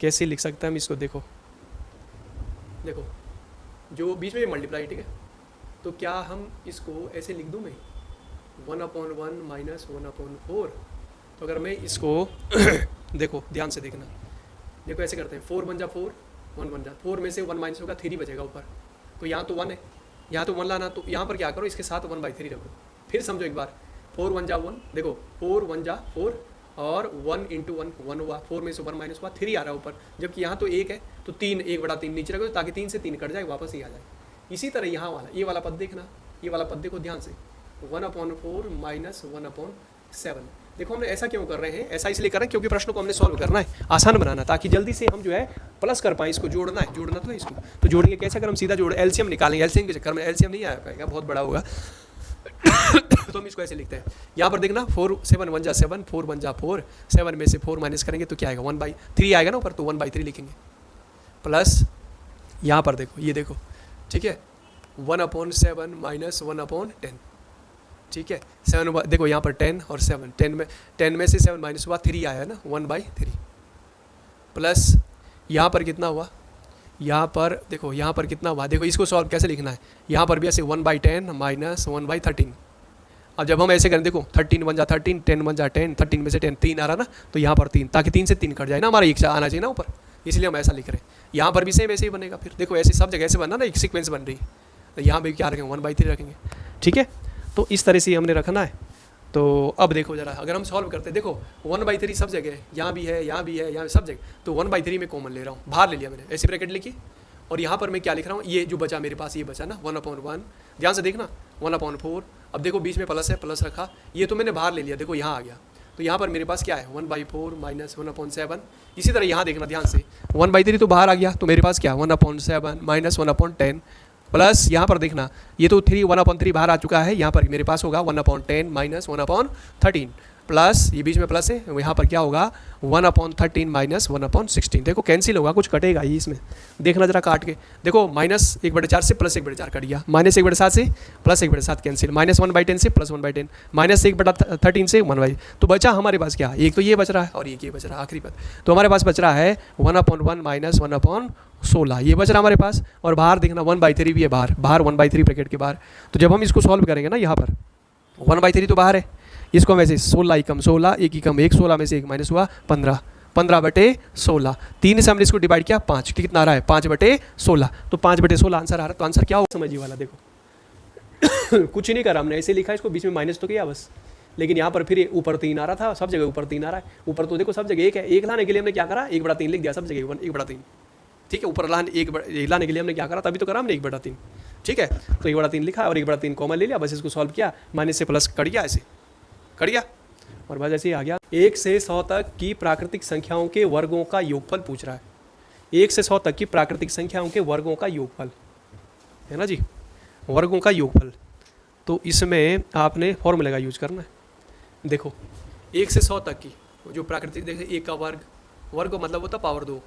कैसे लिख सकते हैं हम इसको, देखो देखो जो बीच में मल्टीप्लाई, ठीक है, तो क्या हम इसको ऐसे लिख दूँ मैं 1/1 माइनस 1/4। तो अगर मैं इसको देखो ध्यान से देखना, देखो ऐसे करते हैं 4 बन जा 4, 1 बन जा, 4 में से 1 माइनस होगा 3 बचेगा ऊपर, तो यहाँ तो 1 है, यहाँ तो 1 लाना, तो यहाँ पर क्या करो इसके साथ 1/3 रखो। फिर समझो एक बार, 4 1 जा 1, देखो 4 1 जा 4 और 1 इंटू 1 1 हुआ, 4 में से 1 माइनस हुआ 3 आ रहा है ऊपर, जबकि यहाँ तो 1 है, तो 3 1/3 नीचे रखो ताकि 3 से 3 कट जाए, वापस ही आ जाए। इसी तरह यहाँ वाला ये वाला पद देखना, ये वाला पद देखो ध्यान से, 1/4 माइनस 1/7। देखो हमने ऐसा क्यों कर रहे हैं, ऐसा इसलिए कर रहे हैं क्योंकि प्रश्न को हमने सॉल्व करना है, आसान बनाना, ताकि जल्दी से हम जो है प्लस कर पाएँ, इसको जोड़ना है, जोड़ना तो है इसको, तो जोड़ेंगे कैसे, अगर हम सीधा जोड़ एलसीएम निकालेंगे, एलसीएम के चक्कर में एलसीएम नहीं आ पाएगा, बहुत बड़ा होगा तो हम इसको ऐसे लिखते हैं, यहाँ पर देखना 4 7 1 जा 7, 4 1 जा 4, 7 में से 4 माइनस करेंगे तो क्या आएगा 1/3 आएगा ना ऊपर, तो 1/3 लिखेंगे, प्लस यहाँ पर देखो ये देखो, ठीक है, 1/7 माइनस 1/10, ठीक है, 7 देखो यहाँ पर 10 और 7, 10 में से 7 माइनस हुआ 3 आया ना 1/3, प्लस यहाँ पर कितना हुआ, यहाँ पर देखो यहाँ पर कितना हुआ, देखो इसको सॉल्व कैसे लिखना है, यहाँ पर भी ऐसे 1/10 माइनस 1/13। अब जब हम ऐसे करें देखो 13 1 जा 13, 10 1 जा 10, 13 में से 10 3 आ रहा ना, तो यहाँ पर 3, ताकि 3 से 3 कट जाए ना, हमारा 1 आना चाहिए ना ऊपर, इसलिए हम ऐसा लिख रहे हैं। यहाँ पर भी सेम ऐसे ही बनेगा, फिर देखो ऐसे सब जगह ऐसे बनना ना, एक सीक्वेंस बन रही है, तो यहाँ भी क्या रखेंगे 1/3 रखेंगे, ठीक है, तो इस तरह से हमने रखना है। तो अब देखो जरा, अगर हम सॉल्व करते हैं, देखो 1/3 सब जगह है, यहाँ भी है, यहाँ भी है, यहाँ सब जगह, तो 1/3 में कॉमन ले रहा हूँ, बाहर ले लिया मैंने, ऐसे ब्रैकेट लिखी, और यहाँ पर मैं क्या लिख रहा हूँ, ये जो बचा मेरे पास, ये बचा ना 1/1, ध्यान से देखना 1/4, अब देखो बीच में प्लस है, प्लस रखा, ये तो मैंने बाहर ले लिया, देखो यहाँ आ गया, तो यहाँ पर मेरे पास क्या है 1/4 माइनस 1/7। इसी तरह यहाँ देखना ध्यान से, 1/3 तो बाहर आ गया, तो मेरे पास क्या 1/7 माइनस 1/10, प्लस यहाँ पर देखना ये तो 1/3 बाहर आ चुका है, यहाँ पर मेरे पास होगा 1/10 माइनस 1/13, प्लस ये बीच में प्लस है, यहाँ पर क्या होगा 1/13 माइनस 1/16। देखो कैंसिल होगा, कुछ कटेगा ही इसमें, देखना जरा काट के, देखो माइनस 1/4 से प्लस 1/4 कट गया, माइनस 1/7 से प्लस 1/7 कैंसिल, माइनस 1/10 से प्लस 1/10, माइनस 1/13 से 1/, तो बचा हमारे पास क्या, एक तो ये बच रहा है और एक ये बच रहा है आखिरी पद, तो हमारे पास बच रहा है 1/1 माइनस 1/16, ये बच रहा हमारे पास, और बाहर देखना 1/3 भी है, बाहर 1/3 ब्रैकेट के बाहर, तो जब हम इसको सॉल्व करेंगे ना, यहाँ पर 1/3 तो बाहर है, इसको हम ऐसे 16 ही कम 16, एक ही कम एक, 16 में से एक माइनस हुआ 15, 15/16, 3 से हमने इसको डिवाइड किया 5, कितना आ रहा है 5/16, तो 5/16 आंसर आ रहा है, तो आंसर क्या होगा समझिए वाला, देखो कुछ नहीं करा हमने, ऐसे लिखा, इसको बीच में माइनस तो किया बस, लेकिन यहाँ पर फिर ऊपर 3 आ रहा था, सब जगह ऊपर 3 आ रहा है, ऊपर तो देखो सब जगह 1 है, 1 लाने के लिए हमने क्या करा 1/3 लिख दिया, सब जगह 1/3, ठीक है, ऊपर लाने 1 लाने के लिए हमने क्या करा, तभी तो करा हमने 1/3, ठीक है, तो 1/3 लिखा और 1/3 कॉमन ले लिया, बस इसको सॉल्व किया, माइनस से प्लस कट गया, ऐसे कट गया, और बस ऐसे ही आ गया। 1 से 100 तक की प्राकृतिक संख्याओं के वर्गों का योगफल पूछ रहा है, 1 से 100 तक की प्राकृतिक संख्याओं के वर्गों का योगफल है ना जी, वर्गों का योगफल, तो इसमें आपने फॉर्मूले का यूज करना है। देखो 1 से 100 तक की जो प्राकृतिक, देखिए 1 का वर्ग, वर्ग मतलब होता पावर 2,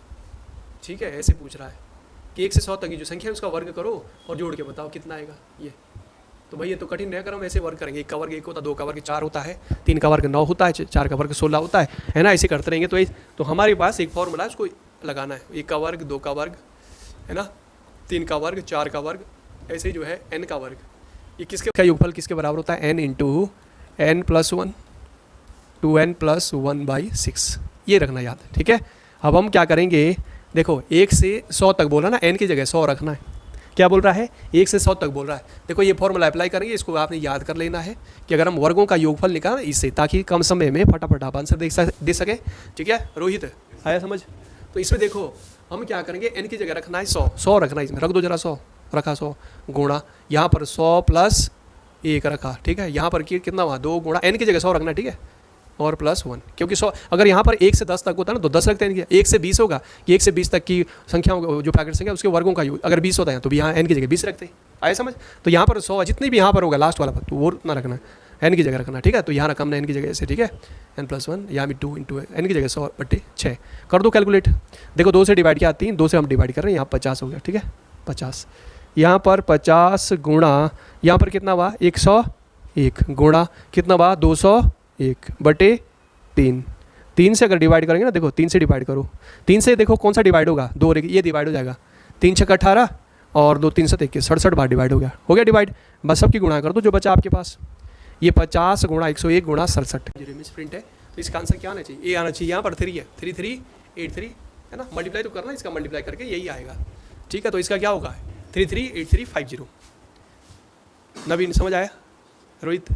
ठीक है, ऐसे पूछ रहा है कि 1 से 100 तक की जो संख्या है उसका वर्ग करो और जोड़ के बताओ कितना आएगा, ये तो भाई ये तो कठिन रहेगा, हम ऐसे वर्ग करेंगे, 1 का वर्ग 1 होता है, 2 का वर्ग 4 होता है, 3 का वर्ग 9 होता है, 4 का वर्ग 16 होता है ना, ऐसे करते रहेंगे, तो हमारे पास एक फॉर्मूला है, उसको लगाना है, 1 का वर्ग 2 का वर्ग है ना, 3 का वर्ग 4 का वर्ग, ऐसे जो है n का वर्ग, ये किसके का योगफल किसके बराबर होता है, n into n plus 1 2n plus 1/6, ये रखना याद, ठीक है। अब हम क्या करेंगे, देखो 1 से 100 तक बोला ना, n की जगह 100 रखना है, क्या बोल रहा है 1 से 100 तक बोल रहा है, देखो ये फॉर्मूला अप्लाई करेंगे, इसको आपने याद कर लेना है कि अगर हम वर्गों का योगफल निकालें इससे, ताकि कम समय में फटाफट आप आंसर दे सके, ठीक है। रोहित आया समझ, तो इसमें देखो हम क्या करेंगे, n की जगह रखना है 100 रखना है, इसमें रख दो जरा 100 रखा, 100 गुणा यहाँ पर 100 प्लस 1 रखा, ठीक है, यहाँ पर कितना हुआ 2 गुणा, n की जगह 100 रखना, ठीक है, और प्लस 1, क्योंकि 100 अगर यहाँ पर 1 से 10 तक होता है ना तो 10 रखते हैं, 1 से 20 होगा कि 1 से 20 तक की संख्याओं जो प्राकृतिक संख्या उसके वर्गों का योग अगर 20 होता है तो भी यहाँ n की जगह 20 रखते हैं, आए समझ, तो यहाँ पर 100 जितनी भी यहाँ पर होगा लास्ट वाला तो वो उतना रखना है, n की जगह रखना, ठीक है, तो यहाँ रखा हमने n की जगह ऐसे, ठीक है, n प्लस 1 यहाँ भी 2 इंटू n की जगह 100/6 कर दो कैलकुलेट, देखो 2 से डिवाइड किया 3, 2 से हम डिवाइड कर रहे हैं, यहाँ 50 हो गया, ठीक है 50, यहाँ पर 50 गुणा यहाँ पर कितना हुआ 101 गुणा कितना हुआ 201/3, 3 से अगर डिवाइड करेंगे ना, देखो 3 से डिवाइड करो, 3 से देखो कौन सा डिवाइड होगा, 2 और 1 ये डिवाइड हो जाएगा, 3 छक्का 18 और 2 3 7 21 67 बार डिवाइड हो गया डिवाइड। बस सबकी गुणा कर दो जो बचा आपके पास, ये 50 गुणा 101 गुणा 67 रिमिस प्रिंट है। तो इसका आंसर क्या आना चाहिए, ए आना चाहिए, यहाँ पर 3 है, 3383 है ना, मल्टीप्लाई तो करना, इसका मल्टीप्लाई करके यही आएगा, ठीक है। तो इसका क्या होगा 338350। नवीन समझ आया, रोहित?